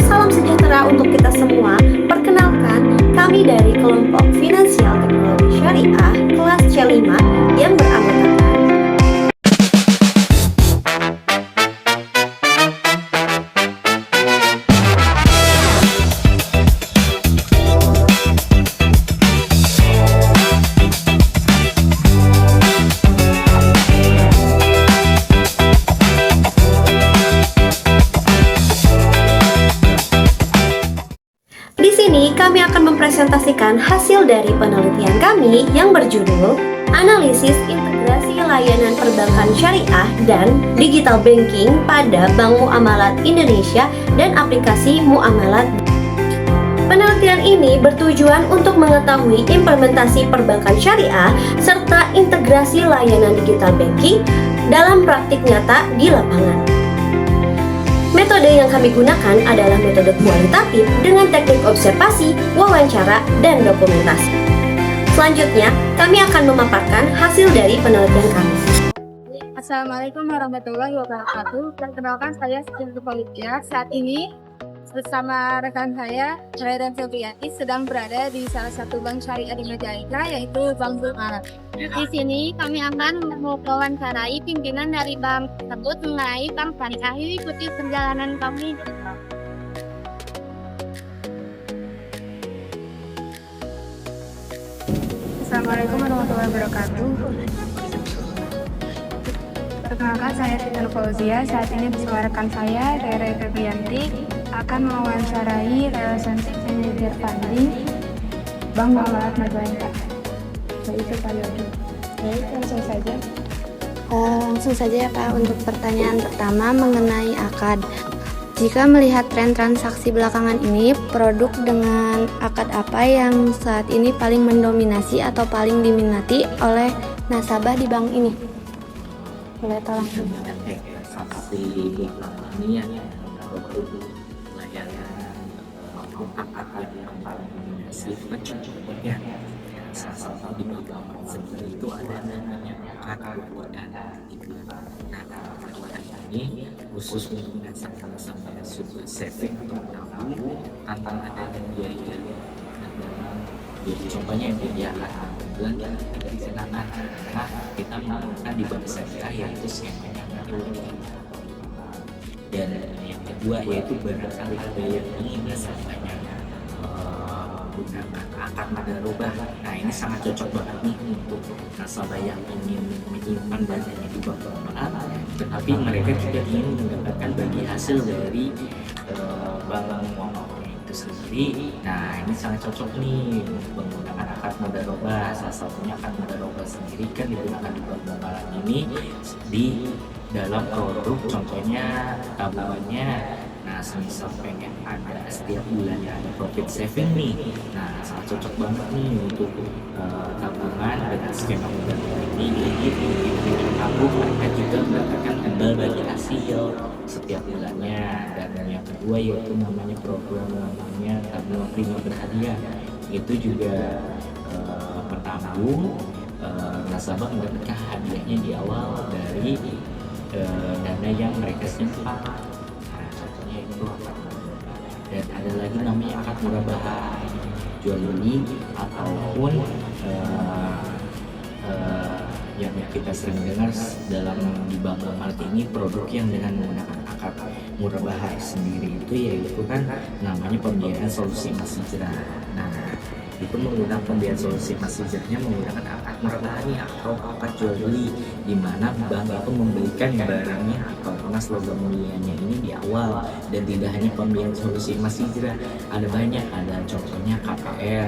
salam sejahtera untuk kita semua. Perkenalkan, kami dari kelompok Finansial Teknologi Syariah kelas C5 yang beranggotakan kami akan mempresentasikan hasil dari penelitian kami yang berjudul Analisis Integrasi Layanan Perbankan Syariah dan Digital Banking pada Bank Muamalat Indonesia dan aplikasi Muamalat. Penelitian ini bertujuan untuk mengetahui implementasi perbankan syariah serta integrasi layanan digital banking dalam praktik nyata di lapangan. Metode yang kami gunakan adalah metode kualitatif dengan teknik observasi, wawancara, dan dokumentasi. Selanjutnya, kami akan memaparkan hasil dari penelitian kami. Assalamualaikum warahmatullahi wabarakatuh. Perkenalkan, saya Siti Politia. Saat ini bersama rekan saya, Rairan Febriati, sedang berada di salah satu bank syariah di Majalengka, yaitu Bank Muamalat. Di sini kami akan mewawancarai pimpinan dari bank tersebut mengenai bank syariah. Ikuti perjalanan kami. Assalamualaikum warahmatullahi wabarakatuh. Perkenalkan, saya Siti Fauzia. Saat ini bersama rekan saya, Rairan Febriati, akan mewawancarai relationship manager funding Bank Muamalat Majalengka. Itu Pak Yogi. Baik, langsung saja. Langsung saja ya Pak, untuk pertanyaan pertama mengenai akad. Jika melihat tren transaksi belakangan ini, produk dengan akad apa yang saat ini paling mendominasi atau paling diminati oleh nasabah di bank ini? Boleh tolong. Transaksi belakangan ini ya, produk layanan akad yang paling dominasi ya. Salah satu di bawah sendiri itu ada namanya akad dana. Nah, ini khusus untuk nasabah yang sudah saving atau menabung tanpa adanya biaya. Jadi contohnya yang biaya bulan dari kenangan. Nah, kita melakukan di bank syariah yaitu skemanya dan yang kedua yaitu barangkali ada yang ingin nasabahnya menggunakan akad mudarobah. Nah, ini sangat cocok banget nih untuk nasabah yang ingin menyimpan dananya di bank muamalat, tetapi mereka juga ingin mendapatkan bagi hasil dari bank muamalat itu sendiri. Nah, ini sangat cocok nih menggunakan akad mudarobah. Salah satunya akad mudarobah sendiri kan digunakan di bank muamalat ini di dalam produk, contohnya tabungannya. Nah, semisal pengen ada setiap bulannya ada profit saving nih, nah sangat cocok banget nih untuk tabungan dengan skema mudarobah ini. Jadi dengan tabung mereka juga mendapatkan imbal bagi hasil setiap bulannya. Dan yang kedua yaitu namanya program namanya tabungan prima berhadiah. Itu juga bertabung, nasabah mendapatkan hadiahnya di awal dari dana yang mereka simpan. Dan ada lagi namanya akad murabahah, jual beli ataupun yang kita sering dengar dalam di bank muamalat ini produk yang dengan menggunakan akad murabahah sendiri itu yaitu kan namanya pembiayaan solusi emas hijrah. Nah, itu menggunakan pembiayaan solusi emas hijrahnya menggunakan akad murabahah atau akad jual beli, di mana bank itu membelikan barangnya atau emas logam mulianya ini di awal. Dan tidak hanya pembiayaan solusi emas hijrah, ada banyak, ada contohnya KPR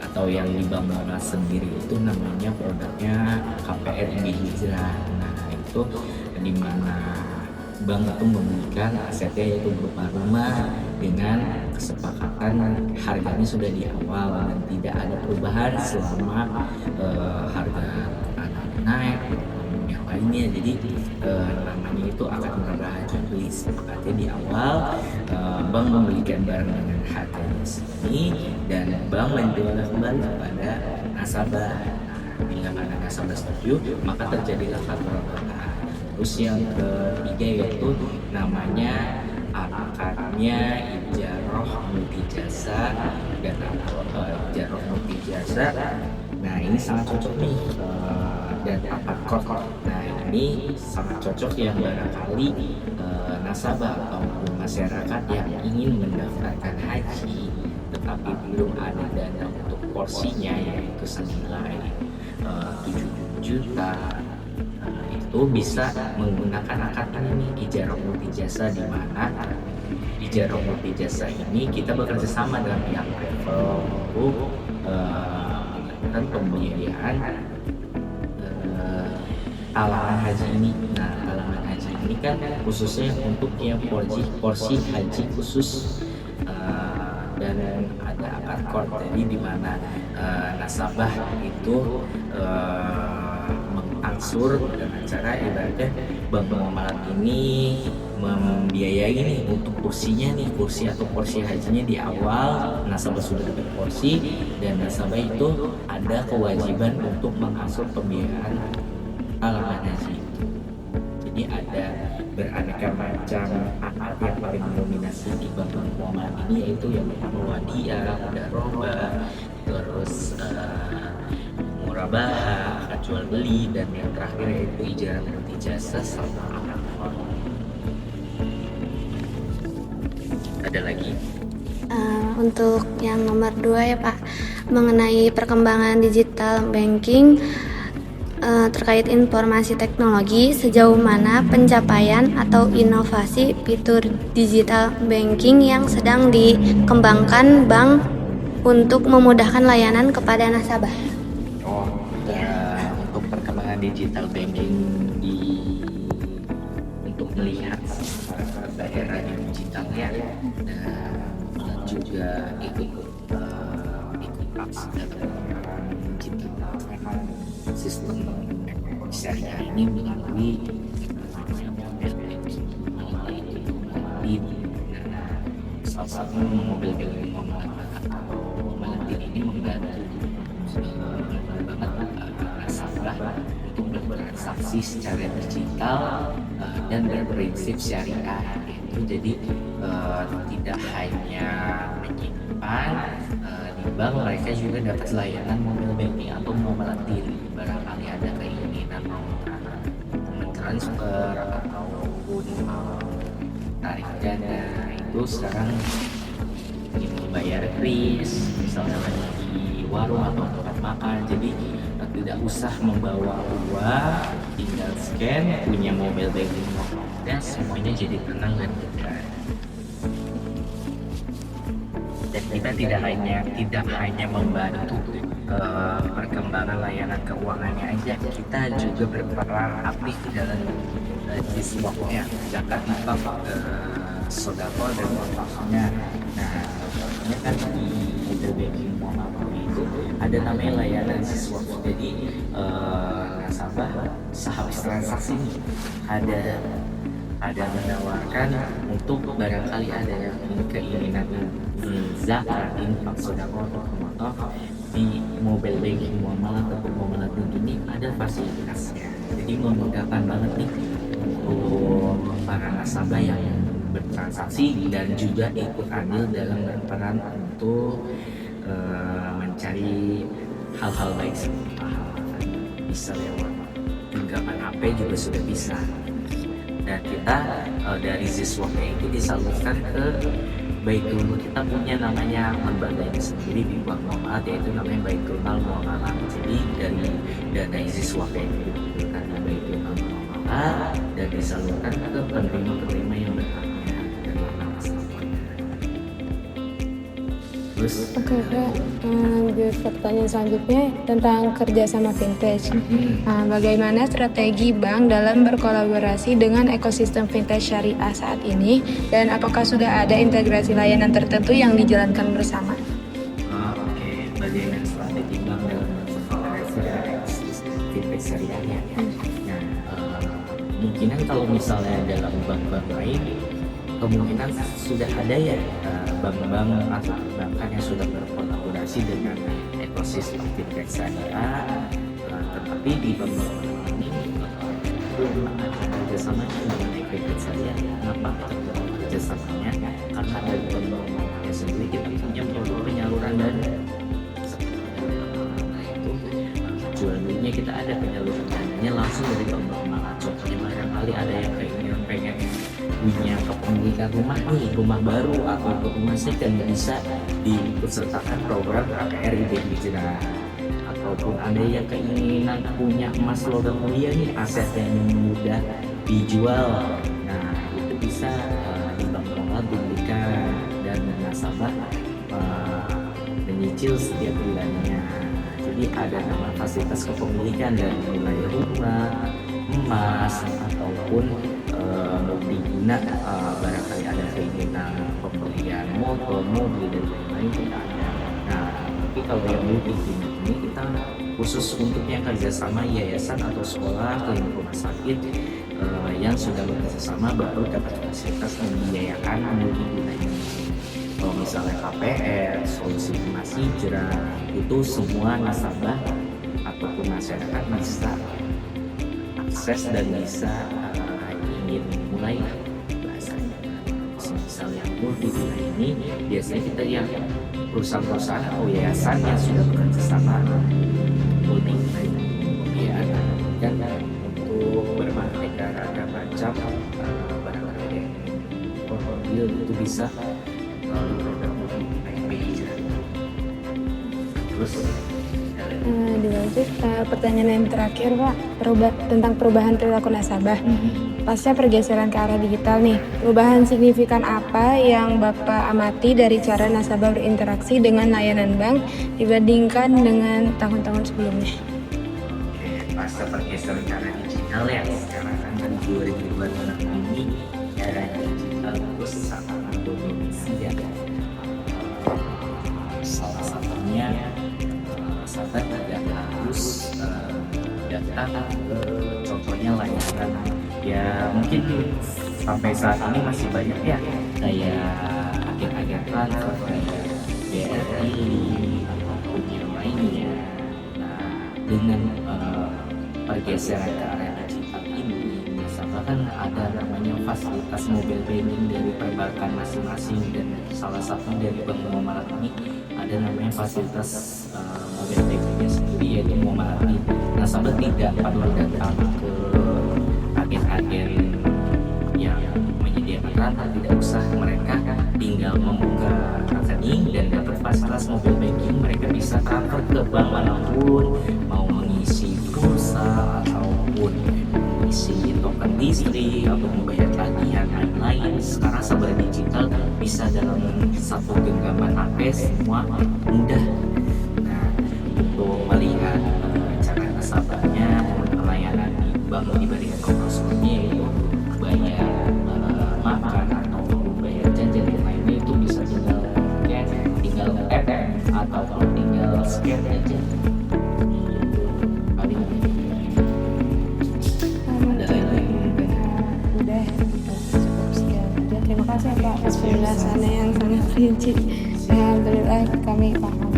atau yang di bank muamalat sendiri itu namanya produknya KPR MB Hijrah. Nah, itu di mana bank itu membelikan asetnya yaitu berupa rumah dengan kesepakatan harganya sudah di awal dan tidak ada perubahan selama harga naik yang lainnya. Jadi namanya itu akad murabahah jual beli, sepakatnya di awal bank membelikan barang dengan harga segini dan bank menjualnya kembali kepada nasabah. Bila mana nasabah setuju, maka terjadilah akad murabahah. Terus yang ketiga yaitu namanya akadnya ijaroh multijasa dan ijaroh multijasa. Nah ini sangat cocok nih, dan akad qard. Nah ini sangat cocok yang barangkali nasabah atau masyarakat yang ingin mendaftarkan haji tetapi belum ada dana untuk porsinya, yaitu senilai 7 juta. Itu bisa menggunakan akad ini, ijarah multijasa, di mana ijarah multijasa ini kita bekerja sama dengan pihak travel untuk melakukan pembiayaan talangan haji ini. Nah, talangan haji ini kan khususnya untuk yang porsi haji khusus, dan ada akad qard, jadi di mana nasabah itu mengangsur dengan cara ibaratnya bank muamalat ini membiayai nih untuk kursinya nih, kursi atau porsi hajinya di awal nasabah sudah dapat porsi, dan nasabah itu ada kewajiban untuk mengangsur pembiayaan talangan haji itu. Jadi ada beraneka macam akad yang paling mendominasi di bank muamalat ini, yaitu yang pertama wadiah, mudarobah, terus murabah, akad jual beli, dan yang terakhir yaitu ijarah multijasa sama akad qard. Ada lagi? Untuk yang nomor 2 ya Pak, mengenai perkembangan digital banking, terkait informasi teknologi, sejauh mana pencapaian atau inovasi fitur digital banking yang sedang dikembangkan bank untuk memudahkan layanan kepada nasabah? Untuk perkembangan digital banking untuk melihat daerah digitalnya, dan juga ikut aksi dalam digital sistem syariah ini melalui salah satu mobil banking Mandiri ini membantu banget nasabah untuk bertransaksi secara digital dan berprinsip syariah. Itu jadi tidak hanya menyimpan di bank, mereka juga dapat layanan mobil banking atau muamalat diri. Barangkali ada keinginan mau transfer ataupun tarik dana, itu sekarang ingin membayar kris misalnya lagi di warung atau tempat makan, jadi tidak usah membawa uang, tinggal scan, punya mobile banking, dan semuanya jadi tenang dan mudah. Dan kita tidak hanya membantu perkembangan layanan keuangannya aja, kita juga berperan aktif dalam diswapnya, zakat, infak, sodako, dan wakafnya. Nah, contohnya kan di mobile banking muamalah itu ada namanya layanan siswap. Jadi nasabah sehabis transaksi nih ada menawarkan untuk barangkali ada yang keinginan zakat, infak, sodako, atau wakaf, di mobile banking muamalah atau muamalah ini ada fasilitasnya. Jadi memudahkan banget nih untuk para nasabah yang bertransaksi dan juga ikut andil dalam berperan untuk mencari hal-hal baik seperti bisa lewat genggaman HP juga sudah bisa. Dan kita dari Ziswapnya itu disalurkan ke Baitul, kita punya namanya lembaganya sendiri di bank muamalat, yaitu namanya Baitul Mal Muamalat. Jadi dari dana Ziswapnya itu diberikan ke Baitul Mal Muamalat dan disalurkan ke penerima-penerima yang berhaknya dan anak semuanya. Terus pertanyaan selanjutnya tentang kerjasama vintage. Bagaimana strategi bank dalam berkolaborasi dengan ekosistem vintage syariah saat ini, dan apakah sudah ada integrasi layanan tertentu yang dijalankan bersama? Bagaimana strategi bank dalam berkolaborasi dengan ekosistem vintage syariahnya? Kemungkinan kalau misalnya dalam bank-bank lain, kemungkinan sudah ada ya bank-bank atau perbankan yang sudah berkolaborasi dengan ekosistem fintech syariah, tetapi di bank ini belum ada kerjasama dengan menurut saya kenapa kerjasamanya, karena dari pengembangannya sendiri kita punya produk penyaluran dana. Nah itu jual belinya kita ada penyaluran dananya langsung dari pengembangan. Contohnya barangkali ada yang pengen punya kepemilikan rumah nih, rumah baru atau rumah second, bisa diikutsertakan program KPR IDB Hijrah. Ataupun ada yang keinginan punya emas logam mulia nih, aset yang mudah dijual, nah itu bisa di bank pengelola diberikan dan nasabah menyicil setiap bulannya. Jadi ada nama fasilitas kepemilikan dari mulai rumah, emas, ataupun multiguna, barangkali ada keinginan pembelian motor, mobil dan lain-lain kita ada. Nah tapi kalau yang multiguna ini kita khusus untuk yang kerjasama yayasan atau sekolah, klinik, rumah sakit yang sudah bekerjasama baru dapat fasilitas membiayakan multiguna ini. Kalau misalnya KPR, solusi emas hijrah, itu semua nasabah ataupun masyarakat bisa akses dan bisa ingin mulai bahasanya. Misalnya multiguna ini biasanya kita yang perusahaan-perusahaan atau yayasan yang sudah bekerja sama multiguna ya, dan untuk beraneka ragam macam barang-barang mobil itu bisa melalui program multiguna yang hijrah. Terus Dilanjut pertanyaan yang terakhir Pak, tentang perubahan perilaku nasabah. Pasca pergeseran ke arah digital nih, perubahan signifikan apa yang Bapak amati dari cara nasabah berinteraksi dengan layanan bank dibandingkan dengan tahun-tahun sebelumnya? Pasca pergeseran ke arah digital ya, sekarang kan dari 2026 ini era digital terus sangat mendominasi ya. Salah satunya nasabah tidak harus datang ke contohnya layanan ya, mungkin sampai saat ini masih banyak ya kayak agen-agen transfer kayak BRI ataupun yang lainnya. Nah dengan pergeseran ke arah digital ini, nasabah kan ada namanya fasilitas mobile banking dari perbankan masing-masing, dan salah satu dari bank Muamalat ini ada namanya fasilitas mobile bankingnya sendiri, yaitu Muamalat. Nasabah tidak perlu datang ke agen-agen yang menyediakan transfer, tidak usah, mereka tinggal membuka rekening dan dapat fasilitas mobile banking. Mereka bisa transfer ke bank manapun, mau mengisi pulsa ataupun mengisi token listrik atau membayar tagihan lain-lain. Sekarang serba digital, bisa dalam satu genggaman HP, semua mudah. Nah untuk melihat cara nasabahnya pelayanan di bank dibandingkan konsumennya, yaitu bayar makan atau bayar jajan dan lainnya, itu bisa tinggal app atau tinggal scan aja. Paling ada lain. Udah, cukup sekian aja. Terima kasih Pak atas penjelasannya yang sangat rinci. Alhamdulillah kami paham.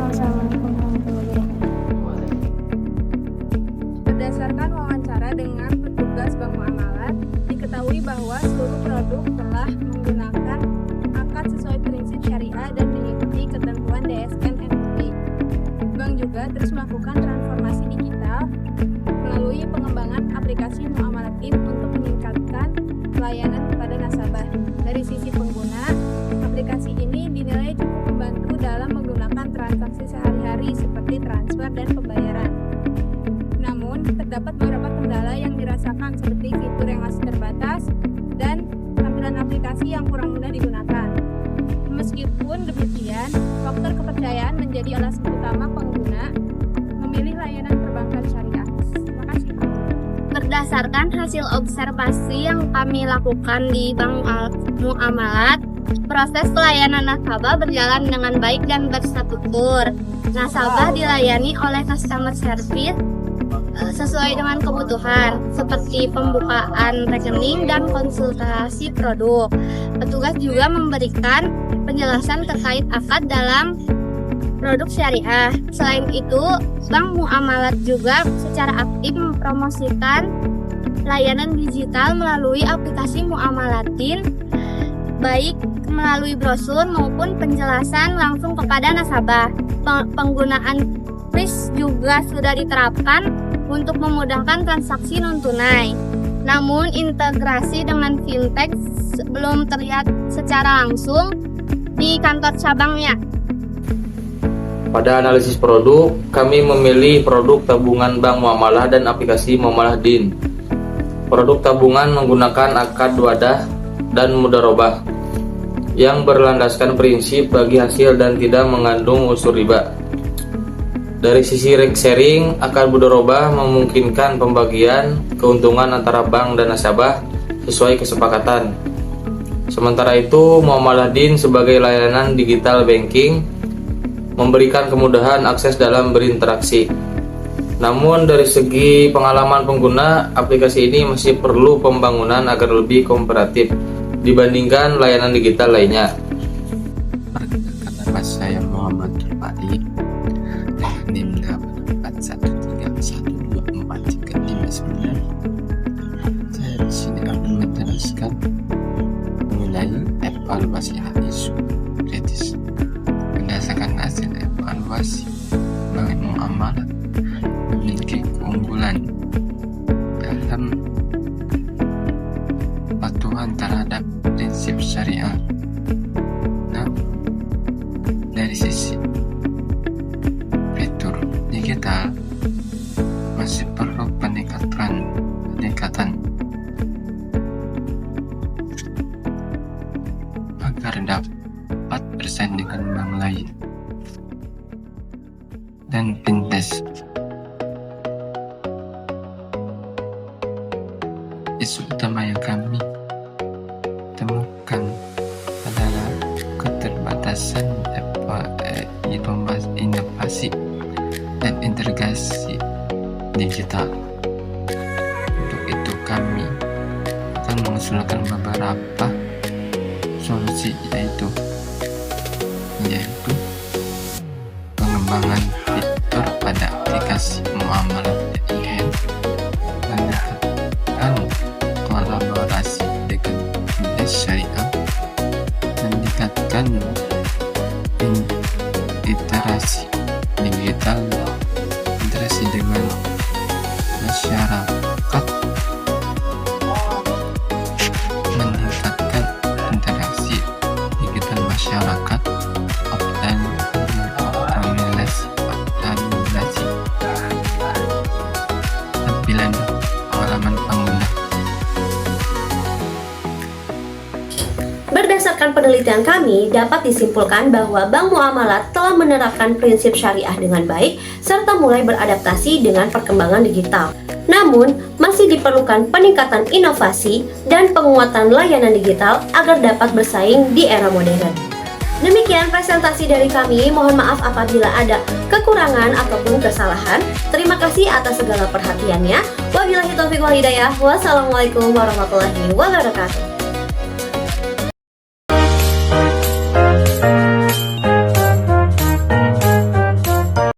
Assalamualaikum warahmatullahi wabarakatuh. Berdasarkan wawancara dengan petugas Bank Muamalat, diketahui bahwa seluruh produk telah menggunakan akad sesuai prinsip syariah dan mengikuti ketentuan DSN MUI. Bank juga terus melakukan transformasi digital melalui pengembangan aplikasi Muamalatin untuk meningkatkan pelayanan kepada nasabah. Dari sisi pengguna, aplikasi ini dinilai cukup membantu dalam menggunakan transaksi sehari-hari seperti transfer dan pembayaran. Namun, terdapat beberapa kendala yang dirasakan seperti fitur yang masih terbatas dan tampilan aplikasi yang kurang mudah digunakan. Meskipun demikian, faktor kepercayaan menjadi alasan utama pengguna memilih layanan perbankan syariah. Terima kasih. Berdasarkan hasil observasi yang kami lakukan di Bank Muamalat, proses pelayanan nasabah berjalan dengan baik dan berstruktur. Nasabah dilayani oleh customer service sesuai dengan kebutuhan, seperti pembukaan rekening dan konsultasi produk. Petugas juga memberikan penjelasan terkait akad dalam produk syariah. Selain itu, Bank Muamalat juga secara aktif mempromosikan layanan digital melalui aplikasi Muamalatin, baik melalui brosur maupun penjelasan langsung kepada nasabah. Penggunaan kris juga sudah diterapkan untuk memudahkan transaksi non-tunai. Namun integrasi dengan fintech belum terlihat secara langsung di kantor cabangnya. Pada analisis produk, kami memilih produk tabungan Bank Muamalah dan aplikasi Muamalah DIN. Produk tabungan menggunakan akad wadah dan mudharabah yang berlandaskan prinsip bagi hasil dan tidak mengandung unsur riba. Dari sisi risk sharing, akad mudharabah memungkinkan pembagian keuntungan antara bank dan nasabah sesuai kesepakatan. Sementara itu, Muamalah DIN sebagai layanan digital banking memberikan kemudahan akses dalam berinteraksi. Namun dari segi pengalaman pengguna, aplikasi ini masih perlu pembangunan agar lebih kooperatif dibandingkan layanan digital lainnya. Nama saya Muhammad Rufai dengan NIM 813124359. Saya di sini akan menjelaskan mengenai evaluasi isu kritis. Berdasarkan hasil evaluasi, Bank Muamalah memiliki keunggulan dalam patuhan terhadap prinsip syariah. Namun, dari sisi fitur digital masih perlu peningkatan agar dapat bersaing dengan bank lain dan fintech. Isu utama yang kami temukan adalah keterbatasan inovasi dan integrasi digital. Untuk itu kami akan mengusulkan beberapa solusi, yaitu pengembangan fitur pada aplikasi muamalah DIN, meningkatkan kolaborasi dengan fintech syariah, meningkatkan interaksi digital, interaksi dengan masyarakat, meningkatkan interaksi digital masyarakat, optimalisasi tampilan pengalaman pengguna. Berdasarkan penelitian kami, dapat disimpulkan bahwa Bank Muamalah telah menerapkan prinsip syariah dengan baik serta mulai beradaptasi dengan perkembangan digital. Namun, masih diperlukan peningkatan inovasi dan penguatan layanan digital agar dapat bersaing di era modern. Demikian presentasi dari kami, mohon maaf apabila ada kekurangan ataupun kesalahan. Terima kasih atas segala perhatiannya. Wabillahi taufiq wal hidayah. Wassalamualaikum warahmatullahi wabarakatuh.